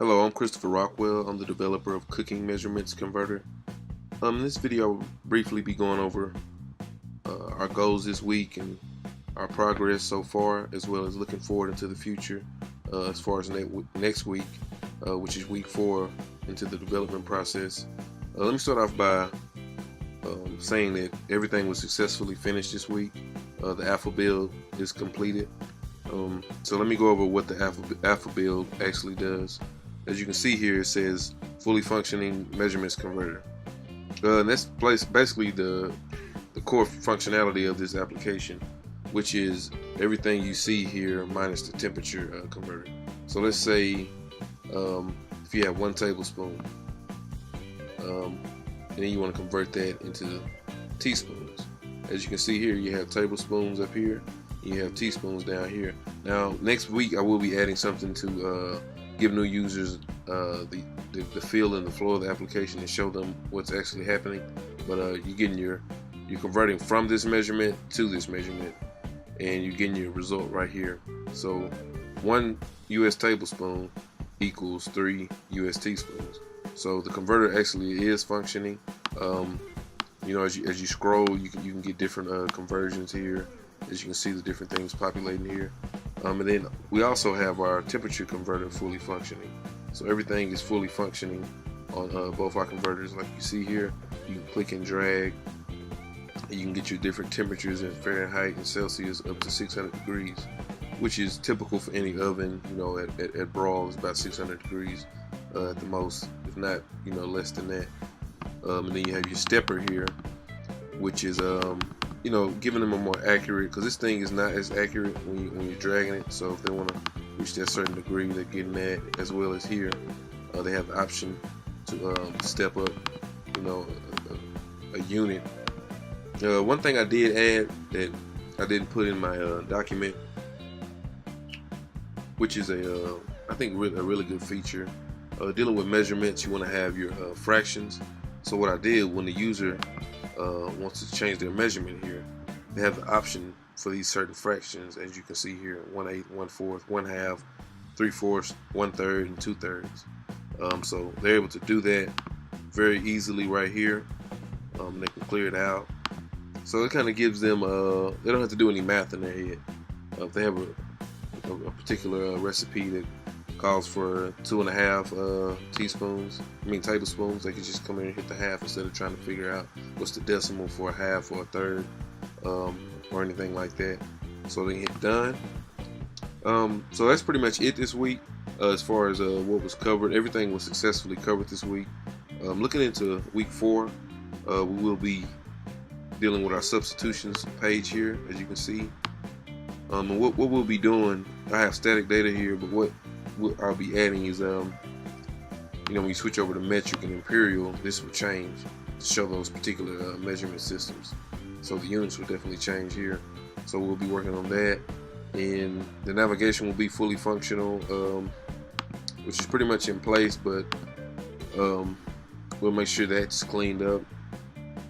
Hello, I'm Christopher Rockwell. I'm the developer of Cooking Measurements Converter. In this video, I'll briefly be going over our goals this week and our progress so far, as well as looking forward into the future as far as next week, which is week 4 into the development process. Let me start off by saying that everything was successfully finished this week. The alpha build is completed. So let me go over what the alpha build actually does. As you can see here, it says fully functioning measurements converter. And that's basically the core functionality of this application, which is everything you see here minus the temperature converter. So let's say if you have 1 tablespoon, and then you want to convert that into teaspoons. As you can see here, you have tablespoons up here, and you have teaspoons down here. Now, next week I will be adding something to give new users the feel and the flow of the application and show them what's actually happening. But you're converting from this measurement to this measurement, and you're getting your result right here. So 1 US tablespoon equals 3 US teaspoons. So the converter actually is functioning. As you scroll, you can get different conversions here. As you can see, the different things populating here. And then we also have our temperature converter fully functioning. So everything is fully functioning on both our converters. Like you see here, you can click and drag, and you can get your different temperatures in Fahrenheit and Celsius up to 600 degrees, which is typical for any oven. At Brawl is about 600 degrees at the most, if not less than that. And then you have your stepper here, which is giving them a more accurate, because this thing is not as accurate when you're dragging it. So if they want to reach that certain degree, they're getting that, as well as here they have the option to step up a unit. One thing I did add that I didn't put in my document, which is I think a really good feature. Dealing with measurements, you want to have your fractions. So what I did, when the user wants to change their measurement here, they have the option for these certain fractions, as you can see here: 1/8, 1/4, 1/2, 3/4, 1/3, and 2/3. So they're able to do that very easily right here. They can clear it out. So it kind of gives them they don't have to do any math in their head. If they have a particular recipe that calls for 2.5 tablespoons, they can just come in and hit the half instead of trying to figure out what's the decimal for a half or a third, or anything like that. So they hit done. So that's pretty much it this week. As far as what was covered, everything was successfully covered this week. Looking into week 4, we will be dealing with our substitutions page here, as you can see. And what we'll be doing, I have static data here, but what I'll be adding is when you switch over to metric and imperial, this will change to show those particular measurement systems. So the units will definitely change here. So we'll be working on that, and the navigation will be fully functional, which is pretty much in place, but we'll make sure that's cleaned up.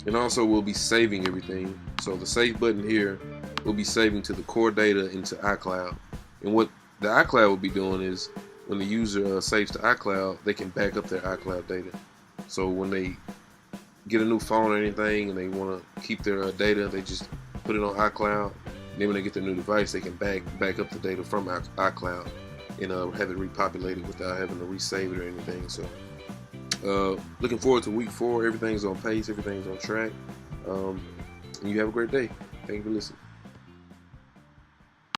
And also we'll be saving everything. So the save button here will be saving to the core data into iCloud. And what the iCloud will be doing is, when the user saves to iCloud, they can back up their iCloud data. So when they get a new phone or anything and they want to keep their data, they just put it on iCloud. And then when they get their new device, they can back up the data from iCloud and have it repopulated without having to resave it or anything. So looking forward to week 4. Everything's on pace, everything's on track. And you have a great day. Thank you for listening.